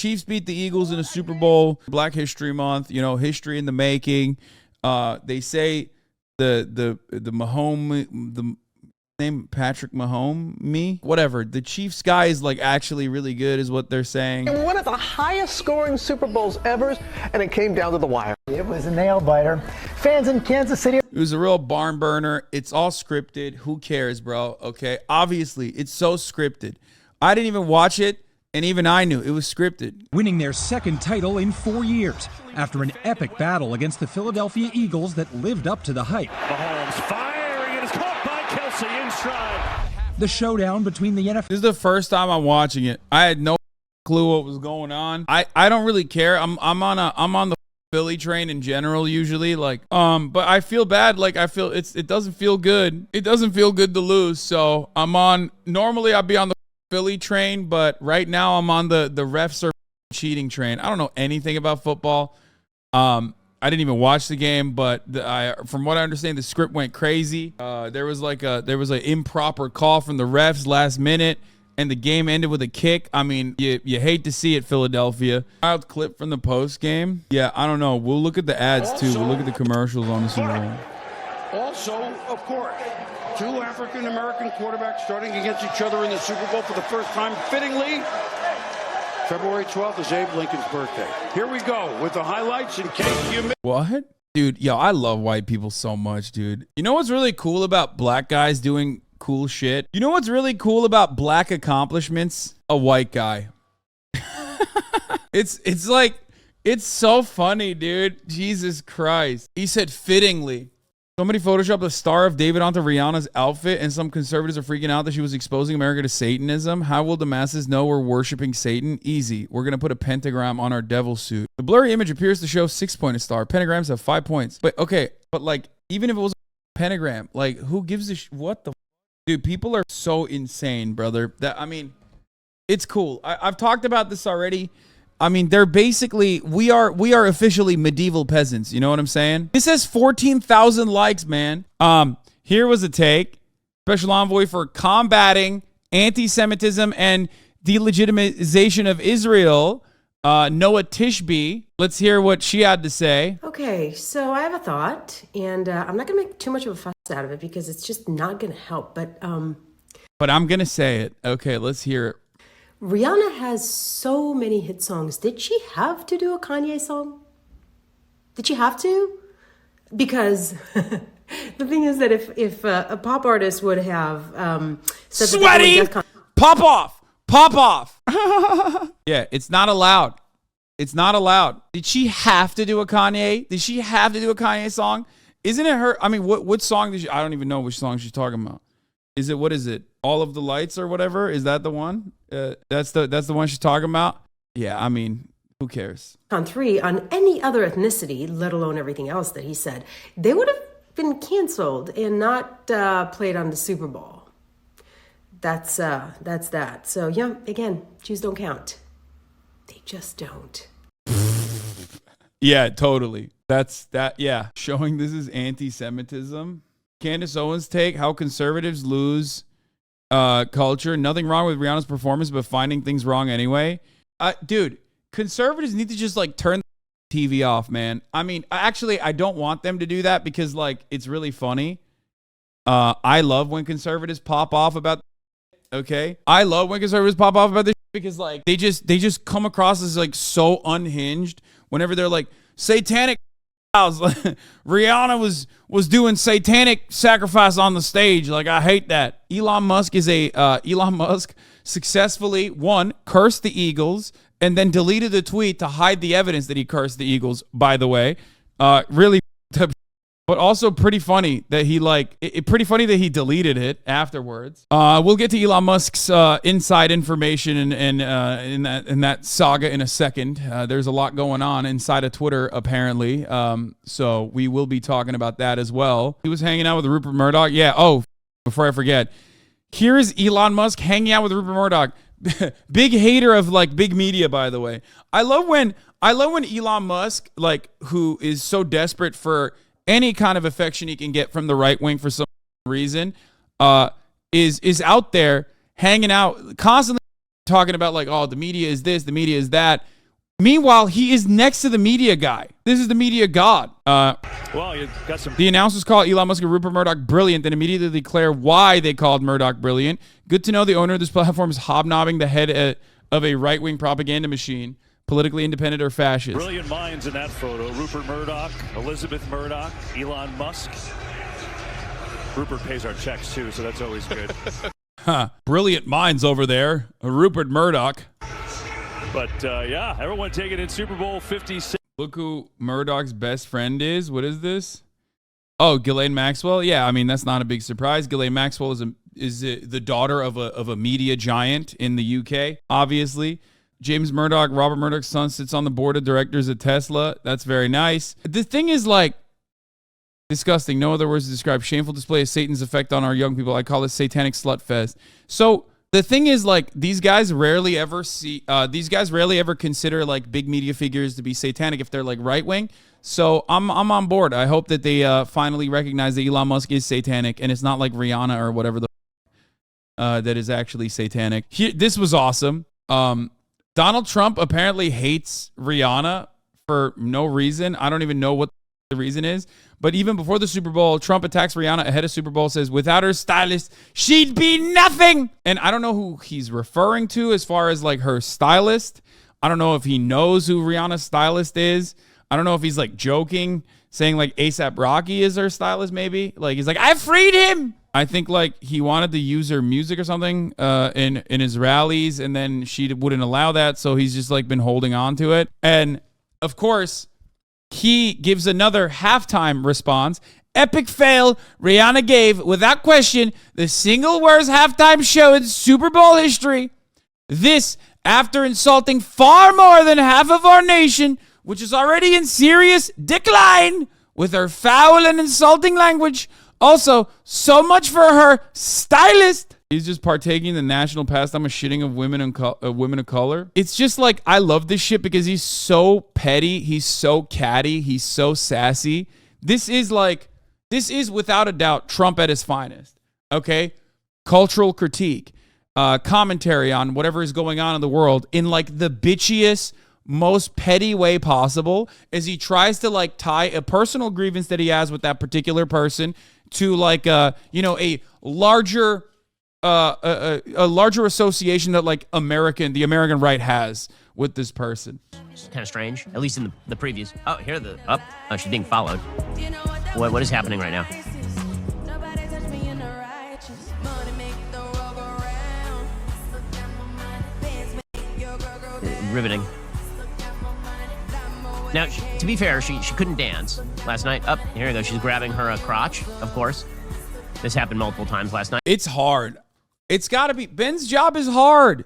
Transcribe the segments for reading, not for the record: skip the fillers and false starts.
Chiefs beat the Eagles in a Super Bowl. Black History Month, you know, history in the making. They say the name Patrick Mahomes, whatever. The Chiefs guy is like actually really good, is what they're saying. And one of the highest scoring Super Bowls ever, and it came down to the wire. It was a nail biter. Fans in Kansas City. It was a real barn burner. It's all scripted. Who cares, bro? Okay, obviously it's so scripted. I didn't even watch it. And even I knew it was scripted. Winning their second title in 4 years after an epic battle against the Philadelphia Eagles that lived up to the hype. Mahomes firing, and is caught by Kelsey in stride. The showdown between the NFL. This is the first time I'm watching it. I had no clue what was going on. I don't really care. I'm on the Philly train in general usually, like but I feel bad. Like it doesn't feel good. It doesn't feel good to lose. So normally I'd be on the Philly train, but right now I'm on the refs are cheating train. I don't know anything about football. I didn't even watch the game, but from what I understand, the script went crazy. There was an improper call from the refs last minute, and the game ended with a kick. I mean, you hate to see it, Philadelphia. Wild clip from the post game. Yeah, I don't know. We'll look at the ads too. We'll look at the commercials on the Super Bowl. Also, of course, two African-American quarterbacks starting against each other in the Super Bowl for the first time, fittingly. February 12th is Abe Lincoln's birthday. Here we go with the highlights in case you missed. What? Dude, yo, I love white people so much, dude. You know what's really cool about black guys doing cool shit? You know what's really cool about black accomplishments? A white guy. It's like, it's so funny, dude. Jesus Christ. He said fittingly. Somebody photoshopped the Star of David onto Rihanna's outfit, and some conservatives are freaking out that she was exposing America to Satanism. How will the masses know we're worshiping Satan? Easy. We're going to put a pentagram on our devil suit. The blurry image appears to show 6-pointed star. Pentagrams have 5 points. But, okay, but, like, even if it was a pentagram, like, who gives a what the dude, people are so insane, brother. That, I mean, it's cool. I've talked about this already. I mean, they're basically, we are officially medieval peasants. You know what I'm saying? This has 14,000 likes, man. Here was a take. Special envoy for combating anti-Semitism and delegitimization of Israel, Noah Tishby. Let's hear what she had to say. Okay, so I have a thought, and I'm not going to make too much of a fuss out of it because it's just not going to help. But I'm going to say it. Okay, let's hear it. Rihanna has so many hit songs. Did she have to do a Kanye song? Did she have to? Because the thing is that if a pop artist would have said Sweaty! Pop off! Yeah, it's not allowed. It's not allowed. Did she have to do a Kanye? Did she have to do a Kanye song? Isn't it her? I mean, what song did she? I don't even know which song she's talking about. What is it? All of the Lights or whatever? Is that the one? That's the one she's talking about? Yeah, I mean, who cares? On 3, on any other ethnicity, let alone everything else that he said, they would have been canceled and not played on the Super Bowl. That's that. So yeah, again, Jews don't count. They just don't. Yeah, totally. That's that. Yeah, showing this is anti-Semitism. Candace Owens' take, how conservatives lose culture. Nothing wrong with Rihanna's performance, but finding things wrong anyway. Dude, conservatives need to just like turn the TV off, man. I mean, actually, I don't want them to do that because like it's really funny. I love when conservatives pop off about. Okay, I love when conservatives pop off about this because like they just come across as like so unhinged whenever they're like satanic. Rihanna was doing satanic sacrifice on the stage. Like, I hate that. Elon Musk successfully cursed the Eagles and then deleted the tweet to hide the evidence that he cursed the Eagles, by the way. Really, but also pretty funny that he deleted it afterwards. We'll get to Elon Musk's inside information and in that saga in a second. There's a lot going on inside of Twitter apparently. So we will be talking about that as well. He was hanging out with Rupert Murdoch. Yeah. Oh, before I forget, here is Elon Musk hanging out with Rupert Murdoch. Big hater of like big media, by the way. I love when Elon Musk, like, who is so desperate for any kind of affection he can get from the right wing for some reason, is out there hanging out, constantly talking about like, oh, the media is this, the media is that. Meanwhile, he is next to the media guy. This is the media god. Well, you got some. The announcers call Elon Musk and Rupert Murdoch brilliant and immediately declare why they called Murdoch brilliant. Good to know the owner of this platform is hobnobbing the head of a right-wing propaganda machine, politically independent or fascist. Brilliant minds in that photo. Rupert Murdoch, Elizabeth Murdoch, Elon Musk. Rupert pays our checks, too, so that's always good. Brilliant minds over there. Rupert Murdoch. But, yeah, everyone taking in Super Bowl 56. Look who Murdoch's best friend is. What is this? Oh, Ghislaine Maxwell. Yeah, I mean, that's not a big surprise. Ghislaine Maxwell is the daughter of a media giant in the UK, obviously. James Murdoch, Robert Murdoch's son, sits on the board of directors at Tesla. That's very nice. The thing is, like, disgusting. No other words to describe. Shameful display of Satan's effect on our young people. I call it satanic slut fest. So the thing is, like, these guys rarely ever consider like big media figures to be satanic if they're like right wing. So I'm on board. I hope that they finally recognize that Elon Musk is satanic and it's not like Rihanna or whatever that is actually satanic. This was awesome. Donald Trump apparently hates Rihanna for no reason. I don't even know what the reason is. But even before the Super Bowl, Trump attacks Rihanna ahead of Super Bowl, says, without her stylist, she'd be nothing. And I don't know who he's referring to as far as like her stylist. I don't know if he knows who Rihanna's stylist is. I don't know if he's like joking, saying like A$AP Rocky is her stylist maybe. Like he's like, I freed him. I think like he wanted to use her music or something in his rallies, and then she wouldn't allow that. So he's just like been holding on to it. And of course, he gives another halftime response. Epic fail. Rihanna gave, without question, the single worst halftime show in Super Bowl history. This after insulting far more than half of our nation, which is already in serious decline, with her foul and insulting language. Also, so much for her stylist. He's just partaking in the national pastime of shitting of women of color. It's just like, I love this shit because he's so petty. He's so catty. He's so sassy. This is without a doubt Trump at his finest. Okay? Cultural critique, commentary on whatever is going on in the world in like the bitchiest, most petty way possible, as he tries to like tie a personal grievance that he has with that particular person to like a larger association that like the American right has with this person. It's kind of strange, at least in the previews. Oh, here she's being followed. What is happening right now? Riveting. Now, to be fair, she couldn't dance last night. Here we go. She's grabbing her crotch, of course. This happened multiple times last night. It's hard. It's got to be. Ben's job is hard.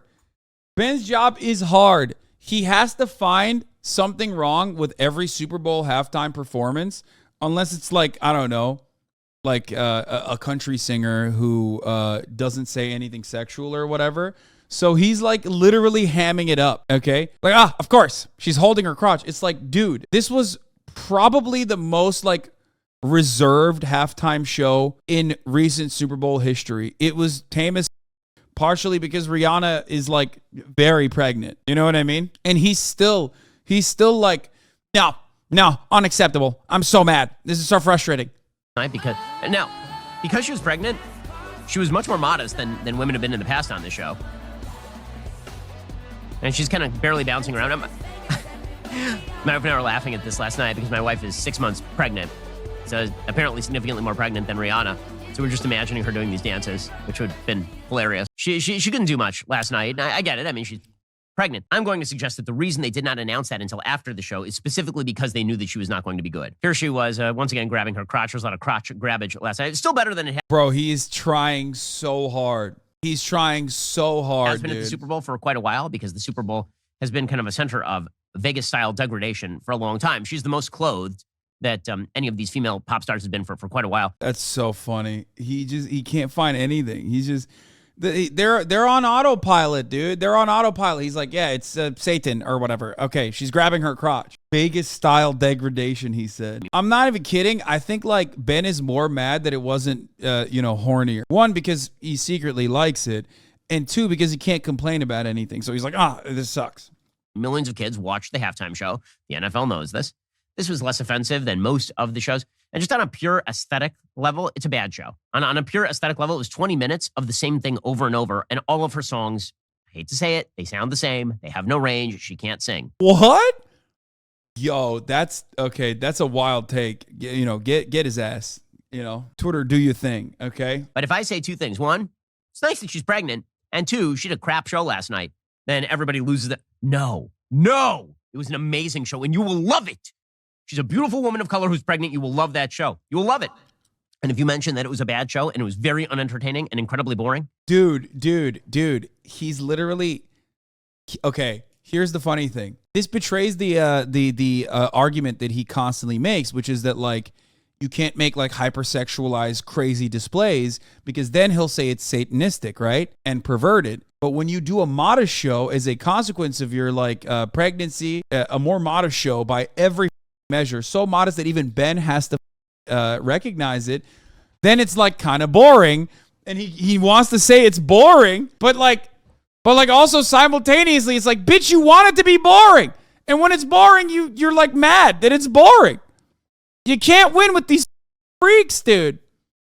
Ben's job is hard. He has to find something wrong with every Super Bowl halftime performance, unless it's like, I don't know, like a country singer who doesn't say anything sexual or whatever. So he's like literally hamming it up, okay? Like, of course, she's holding her crotch. It's like, dude, this was probably the most like reserved halftime show in recent Super Bowl history. It was tame as partially because Rihanna is like very pregnant. You know what I mean? And he's still like, no, unacceptable. I'm so mad. This is so frustrating. Because she was pregnant, she was much more modest than women have been in the past on this show. And she's kind of barely bouncing around. My wife and I were laughing at this last night because my wife is 6 months pregnant. So apparently significantly more pregnant than Rihanna. So we're just imagining her doing these dances, which would have been hilarious. She couldn't do much last night. I get it. I mean, she's pregnant. I'm going to suggest that the reason they did not announce that until after the show is specifically because they knew that she was not going to be good. Here she was, once again, grabbing her crotch. There was a lot of crotch grabbage last night. It's still better than it had. Bro, he is trying so hard. He's trying so hard, has been at the Super Bowl for quite a while because the Super Bowl has been kind of a center of Vegas-style degradation for a long time. She's the most clothed that any of these female pop stars has been for quite a while. That's so funny. He can't find anything. He's just they're on autopilot, dude. They're on autopilot. He's like, yeah, it's Satan or whatever. Okay, she's grabbing her crotch. Vegas-style degradation, he said. I'm not even kidding. I think like Ben is more mad that it wasn't hornier. One, because he secretly likes it, and two, because he can't complain about anything. So he's like, this sucks. Millions of kids watched the halftime show. The NFL knows this. This was less offensive than most of the shows. And just on a pure aesthetic level, it's a bad show. On a pure aesthetic level, it was 20 minutes of the same thing over and over. And all of her songs, I hate to say it, they sound the same. They have no range. She can't sing. What? Yo, that's okay. That's a wild take. Get his ass. Twitter, do your thing. Okay. But if I say two things, one, it's nice that she's pregnant. And two, she did a crap show last night. Then everybody loses it. No. It was an amazing show and you will love it. She's a beautiful woman of color who's pregnant. You will love that show. You will love it. And if you mention that it was a bad show and it was very unentertaining and incredibly boring. Dude, he's literally, okay, here's the funny thing. This betrays the argument that he constantly makes, which is that like, you can't make like hypersexualized crazy displays because then he'll say it's satanistic, right? And perverted. But when you do a modest show as a consequence of your like pregnancy, a more modest show by every measure, so modest that even Ben has to recognize it, then it's like kind of boring. And he wants to say it's boring, but also simultaneously it's like, bitch, you want it to be boring. And when it's boring, you're like mad that it's boring. You can't win with these freaks, dude.